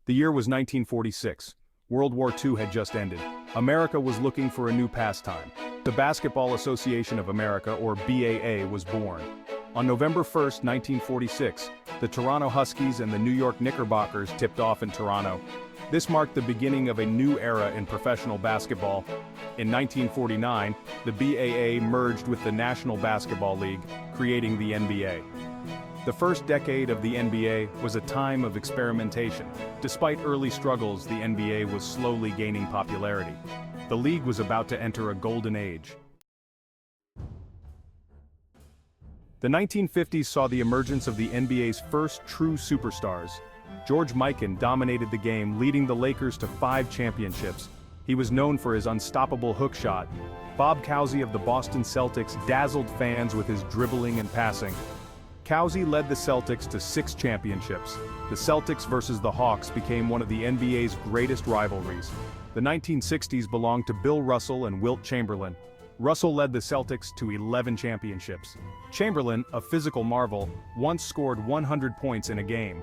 The year was 1946. World War II had just ended. America was looking for a new pastime. The Basketball Association of America, or BAA, was born. On November 1, 1946, the Toronto Huskies and the New York Knickerbockers tipped off in Toronto. This marked the beginning of a new era in professional basketball. In 1949, the BAA merged with the National Basketball League, creating the NBA. The first decade of the NBA was a time of experimentation. Despite early struggles, the NBA was slowly gaining popularity. The league was about to enter a golden age. The 1950s saw the emergence of the NBA's first true superstars. George Mikan dominated the game, leading the Lakers to 5 championships. He was known for his unstoppable hook shot. Bob Cousy of the Boston Celtics dazzled fans with his dribbling and passing. Cousy led the Celtics to 6 championships. The Celtics versus the Hawks became one of the NBA's greatest rivalries. The 1960s belonged to Bill Russell and Wilt Chamberlain. Russell led the Celtics to 11 championships. Chamberlain, a physical marvel, once scored 100 points in a game.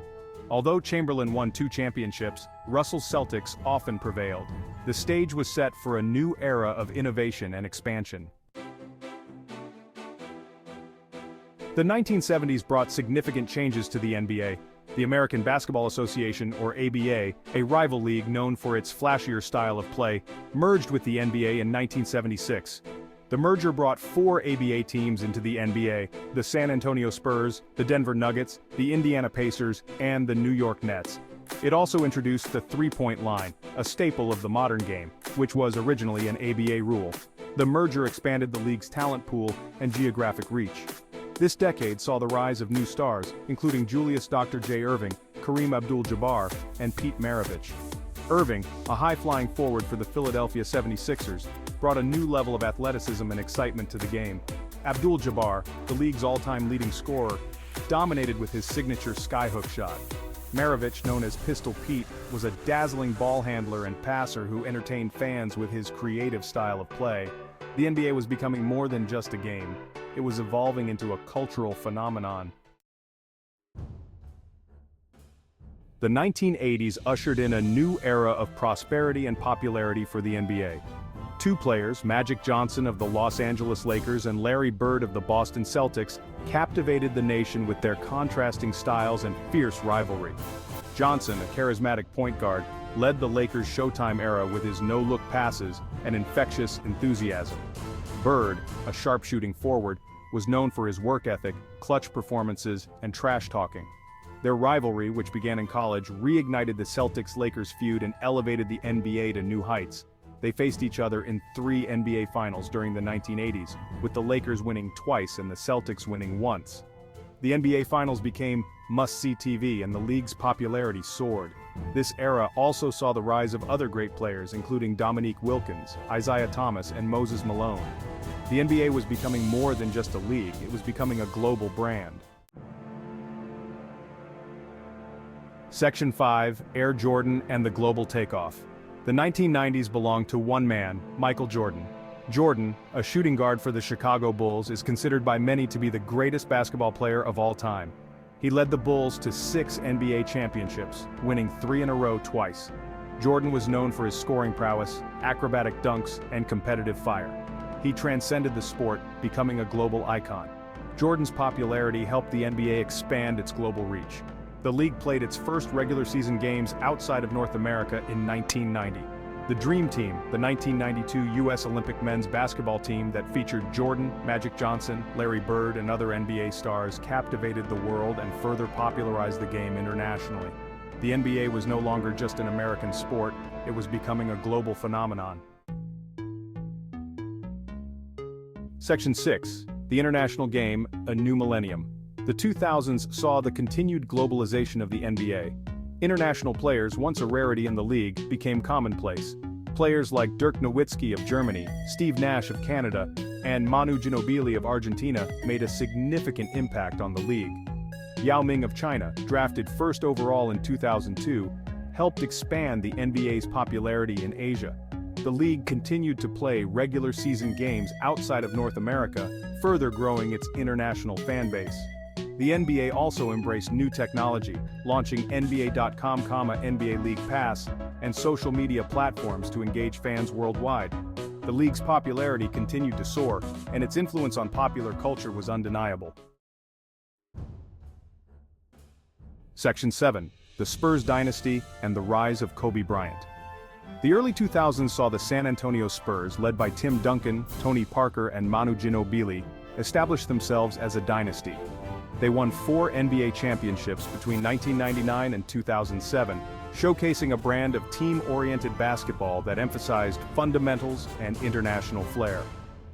Although Chamberlain won 2 championships, Russell's Celtics often prevailed. The stage was set for a new era of innovation and expansion. The 1970s brought significant changes to the NBA. The American Basketball Association, or ABA, a rival league known for its flashier style of play, merged with the NBA in 1976. The merger brought 4 ABA teams into the NBA: the San Antonio Spurs, the Denver Nuggets, the Indiana Pacers, and the New York Nets. It also introduced the three-point line, a staple of the modern game, which was originally an ABA rule. The merger expanded the league's talent pool and geographic reach. This decade saw the rise of new stars, including Julius Dr. J. Irving, Kareem Abdul-Jabbar, and Pete Maravich. Irving, a high-flying forward for the Philadelphia 76ers, brought a new level of athleticism and excitement to the game. Abdul-Jabbar, the league's all-time leading scorer, dominated with his signature skyhook shot. Maravich, known as Pistol Pete, was a dazzling ball handler and passer who entertained fans with his creative style of play. The NBA was becoming more than just a game. It was evolving into a cultural phenomenon. The 1980s ushered in a new era of prosperity and popularity for the NBA. 2 players, Magic Johnson of the Los Angeles Lakers and Larry Bird of the Boston Celtics, captivated the nation with their contrasting styles and fierce rivalry. Johnson, a charismatic point guard, led the Lakers' Showtime era with his no-look passes and infectious enthusiasm. Bird, a sharpshooting forward, was known for his work ethic, clutch performances, and trash talking. Their rivalry, which began in college, reignited the Celtics-Lakers feud and elevated the NBA to new heights. They faced each other in 3 NBA Finals during the 1980s, with the Lakers winning twice and the Celtics winning once. The NBA Finals became must-see TV and the league's popularity soared. This era also saw the rise of other great players, including Dominique Wilkins, Isaiah Thomas, and Moses Malone. The NBA was becoming more than just a league, it was becoming a global brand. Section 5, Air Jordan and the Global Takeoff. The 1990s belonged to one man, Michael Jordan. Jordan, a shooting guard for the Chicago Bulls, is considered by many to be the greatest basketball player of all time. He led the Bulls to 6 NBA championships, winning 3 in a row twice. Jordan was known for his scoring prowess, acrobatic dunks, and competitive fire. He transcended the sport, becoming a global icon. Jordan's popularity helped the NBA expand its global reach. The league played its first regular season games outside of North America in 1990. The Dream Team, the 1992 U.S. Olympic men's basketball team that featured Jordan, Magic Johnson, Larry Bird, and other NBA stars, captivated the world and further popularized the game internationally. The NBA was no longer just an American sport, it was becoming a global phenomenon. Section 6, the International Game, A New Millennium. The 2000s saw the continued globalization of the NBA. International players, once a rarity in the league, became commonplace. Players like Dirk Nowitzki of Germany, Steve Nash of Canada, and Manu Ginobili of Argentina made a significant impact on the league. Yao Ming of China, drafted first overall in 2002, helped expand the NBA's popularity in Asia. The league continued to play regular season games outside of North America, further growing its international fan base. The NBA also embraced new technology, launching NBA.com, NBA League Pass, and social media platforms to engage fans worldwide. The league's popularity continued to soar, and its influence on popular culture was undeniable. Section 7. The Spurs Dynasty and the Rise of Kobe Bryant. The early 2000s saw the San Antonio Spurs, led by Tim Duncan, Tony Parker, and Manu Ginobili, establish themselves as a dynasty. They won 4 NBA championships between 1999 and 2007, showcasing a brand of team-oriented basketball that emphasized fundamentals and international flair.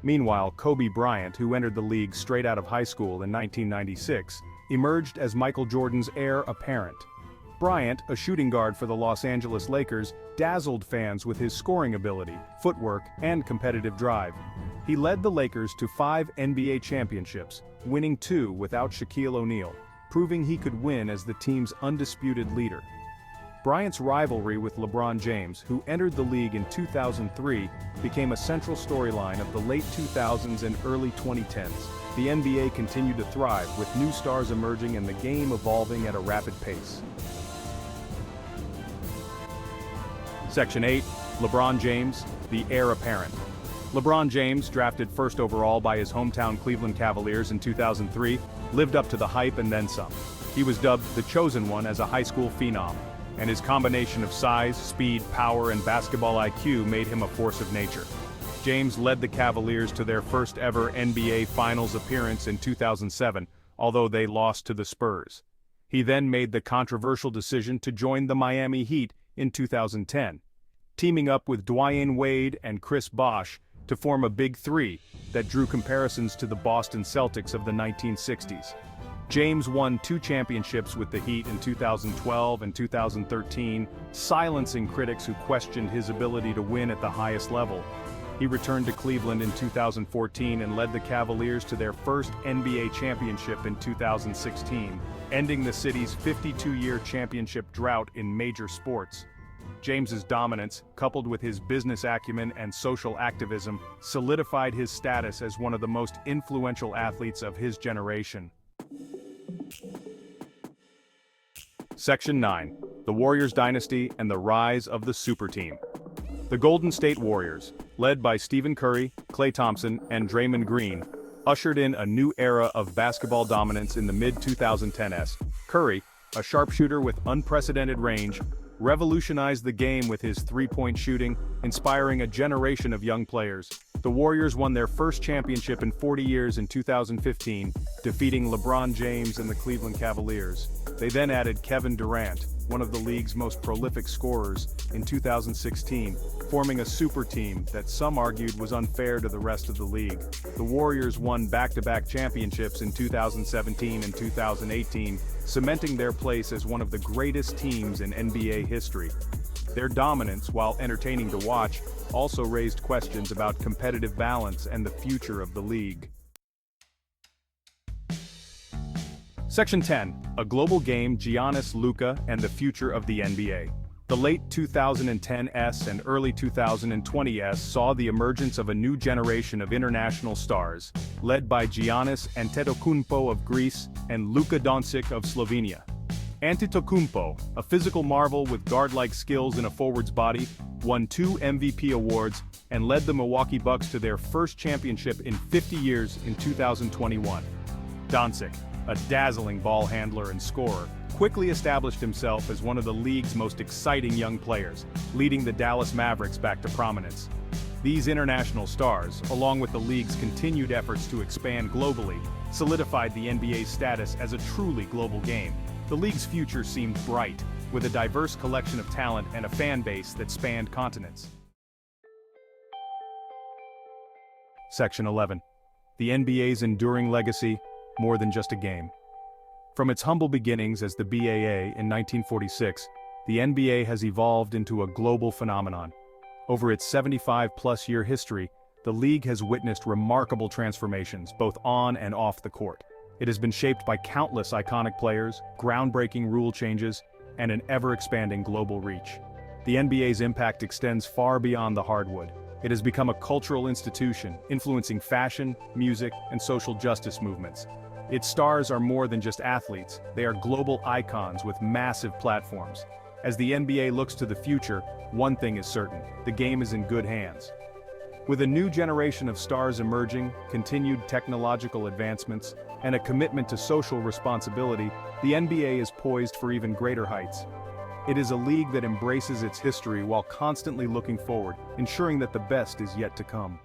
Meanwhile, Kobe Bryant, who entered the league straight out of high school in 1996, emerged as Michael Jordan's heir apparent. Bryant, a shooting guard for the Los Angeles Lakers, dazzled fans with his scoring ability, footwork, and competitive drive. He led the Lakers to 5 NBA championships, winning 2 without Shaquille O'Neal, proving he could win as the team's undisputed leader. Bryant's rivalry with LeBron James, who entered the league in 2003, became a central storyline of the late 2000s and early 2010s. The NBA continued to thrive, with new stars emerging and the game evolving at a rapid pace. Section 8. LeBron James, the heir apparent. LeBron James, drafted first overall by his hometown Cleveland Cavaliers in 2003, lived up to the hype and then some. He was dubbed the Chosen One as a high school phenom, and his combination of size, speed, power, and basketball IQ made him a force of nature. James led the Cavaliers to their first ever NBA Finals appearance in 2007, although they lost to the Spurs. He then made the controversial decision to join the Miami Heat in 2010, teaming up with Dwyane Wade and Chris Bosh to form a Big Three that drew comparisons to the Boston Celtics of the 1960s. James won 2 championships with the Heat in 2012 and 2013, silencing critics who questioned his ability to win at the highest level. He returned to Cleveland in 2014 and led the Cavaliers to their first NBA championship in 2016, ending the city's 52-year championship drought in major sports. James's dominance, coupled with his business acumen and social activism, solidified his status as one of the most influential athletes of his generation. Section 9. The Warriors Dynasty and the Rise of the Super Team. The Golden State Warriors, led by Stephen Curry, Klay Thompson, and Draymond Green, ushered in a new era of basketball dominance in the mid-2010s. Curry, a sharpshooter with unprecedented range, revolutionized the game with his three-point shooting, inspiring a generation of young players. The Warriors won their first championship in 40 years in 2015, defeating LeBron James and the Cleveland Cavaliers. They then added Kevin Durant, one of the league's most prolific scorers, in 2016, forming a super team that some argued was unfair to the rest of the league. The Warriors won back-to-back championships in 2017 and 2018, cementing their place as one of the greatest teams in NBA history. Their dominance, while entertaining to watch, also raised questions about competitive balance and the future of the league. Section 10. A Global Game, Giannis, Luka, and the Future of the NBA. The late 2010s and early 2020s saw the emergence of a new generation of international stars, led by Giannis Antetokounmpo of Greece and Luka Doncic of Slovenia. Antetokounmpo, a physical marvel with guard-like skills and a forward's body, won 2 MVP awards and led the Milwaukee Bucks to their first championship in 50 years in 2021. Doncic, a dazzling ball handler and scorer, quickly established himself as one of the league's most exciting young players, leading the Dallas Mavericks back to prominence. These international stars, along with the league's continued efforts to expand globally, solidified the NBA's status as a truly global game. The league's future seemed bright, with a diverse collection of talent and a fan base that spanned continents. Section 11. The NBA's enduring legacy, more than just a game. From its humble beginnings as the BAA in 1946, the NBA has evolved into a global phenomenon. Over its 75-plus-year history, the league has witnessed remarkable transformations, both on and off the court. It has been shaped by countless iconic players, groundbreaking rule changes, and an ever-expanding global reach. The NBA's impact extends far beyond the hardwood. It has become a cultural institution, influencing fashion, music, and social justice movements. Its stars are more than just athletes, they are global icons with massive platforms. As the NBA looks to the future, one thing is certain: the game is in good hands. With a new generation of stars emerging, continued technological advancements, and a commitment to social responsibility, the NBA is poised for even greater heights. It is a league that embraces its history while constantly looking forward, ensuring that the best is yet to come.